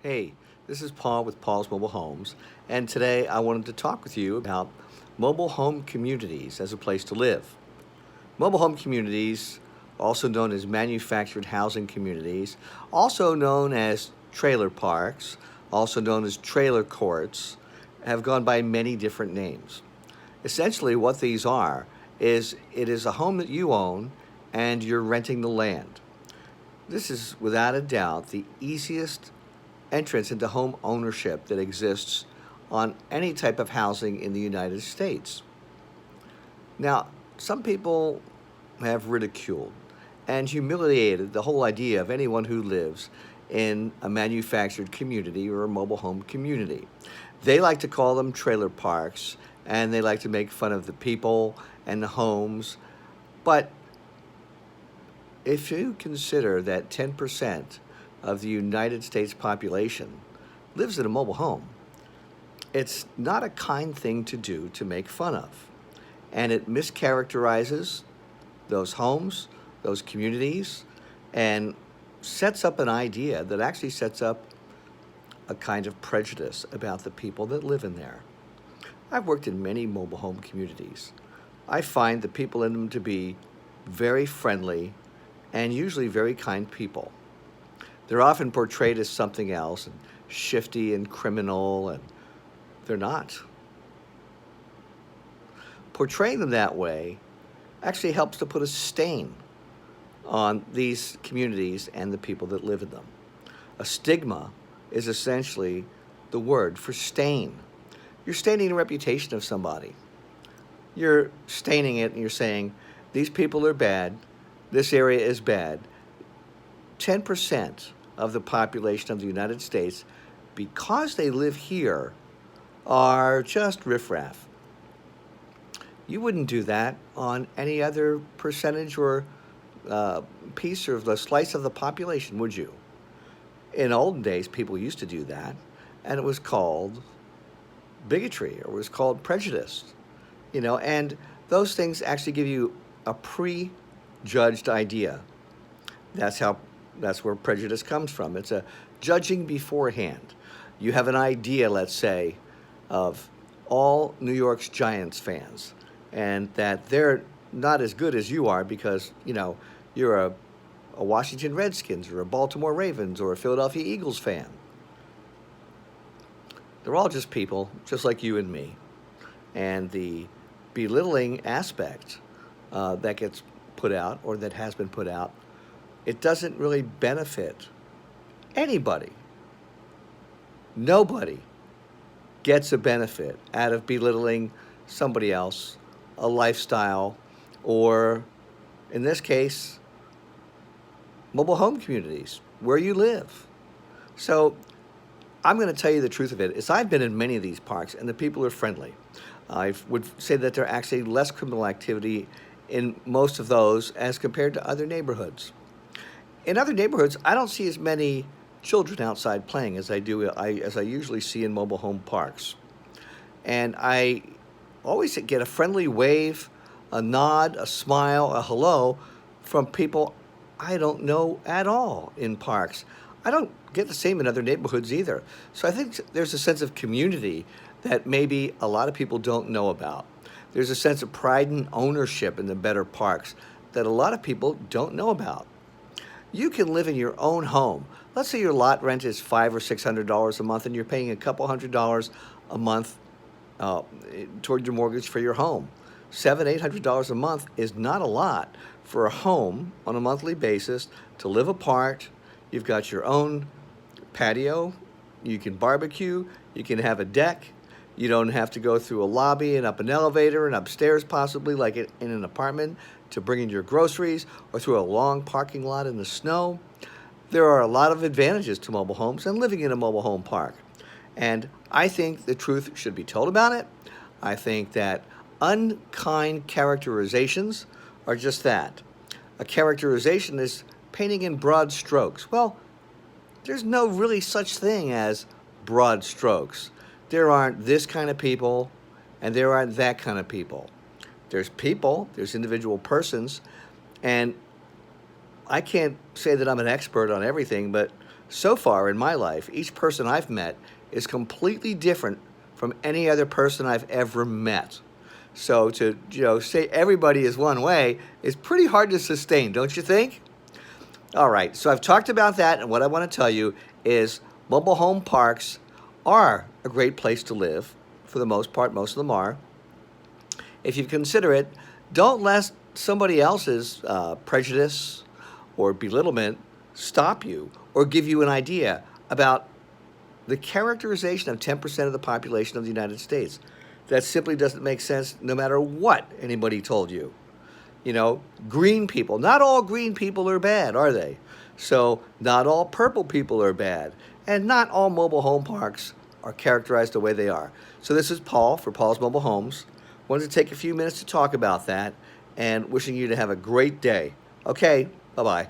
Hey, this is Paul with Paul's Mobile Homes, and today I wanted to talk with you about mobile home communities as a place to live. Mobile home communities, also known as manufactured housing communities, also known as trailer parks, also known as trailer courts, have gone by many different names. Essentially, what these are is it is a home that you own and you're renting the land. This is without a doubt the easiest entrance into home ownership that exists on any type of housing in the United States. Now, some people have ridiculed and humiliated the whole idea of anyone who lives in a manufactured community or a mobile home community. They like to call them trailer parks and they like to make fun of the people and the homes. But if you consider that 10% of the United States population lives in a mobile home, it's not a kind thing to do to make fun of. And it mischaracterizes those homes, those communities, and sets up an idea that actually sets up a kind of prejudice about the people that live in there. I've worked in many mobile home communities. I find the people in them to be very friendly and usually very kind people. They're often portrayed as something else, and shifty and criminal, and they're not. Portraying them that way actually helps to put a stain on these communities and the people that live in them. A stigma is essentially the word for stain. You're staining the reputation of somebody. You're staining it and you're saying, these people are bad, this area is bad. 10% of the population of the United States, because they live here, are just riffraff. You wouldn't do that on any other percentage or piece or the slice of the population, would you? In olden days, people used to do that, and it was called bigotry or it was called prejudice, and those things actually give you a prejudged idea. That's where prejudice comes from. It's a judging beforehand. You have an idea, let's say, of all New York's Giants fans, and that they're not as good as you are because, you're a Washington Redskins or a Baltimore Ravens or a Philadelphia Eagles fan. They're all just people, just like you and me. And the belittling aspect that gets put out or that has been put out, it doesn't really benefit anybody. Nobody gets a benefit out of belittling somebody else, a lifestyle, or in this case, mobile home communities where you live. So I'm going to tell you the truth of it is I've been in many of these parks and the people are friendly. I would say that there are actually less criminal activity in most of those as compared to other neighborhoods. In other neighborhoods, I don't see as many children outside playing as I usually see in mobile home parks. And I always get a friendly wave, a nod, a smile, a hello from people I don't know at all in parks. I don't get the same in other neighborhoods either. So I think there's a sense of community that maybe a lot of people don't know about. There's a sense of pride and ownership in the better parks that a lot of people don't know about. You can live in your own home. Let's say your lot rent is $500 or $600 a month and you're paying a couple $100 a month toward your mortgage for your home. $700, $800 a month is not a lot for a home on a monthly basis to live apart. You've got your own patio. You can barbecue. You can have a deck. You don't have to go through a lobby and up an elevator and upstairs possibly like in an apartment to bring in your groceries or through a long parking lot in the snow. There are a lot of advantages to mobile homes and living in a mobile home park. And I think the truth should be told about it. I think that unkind characterizations are just that. A characterization is painting in broad strokes. Well, there's no really such thing as broad strokes. There aren't this kind of people and there aren't that kind of people. There's people, there's individual persons, and I can't say that I'm an expert on everything, but so far in my life, each person I've met is completely different from any other person I've ever met. So to say everybody is one way is pretty hard to sustain, don't you think? All right, so I've talked about that, and what I want to tell you is mobile home parks are a great place to live. For the most part, most of them are. If you consider it, don't let somebody else's prejudice or belittlement stop you or give you an idea about the characterization of 10% of the population of the United States. That simply doesn't make sense no matter what anybody told you. Green people. Not all green people are bad, are they? So not all purple people are bad. And not all mobile home parks are characterized the way they are. So this is Paul for Paul's Mobile Homes. Wanted to take a few minutes to talk about that and wishing you to have a great day. Okay, bye-bye.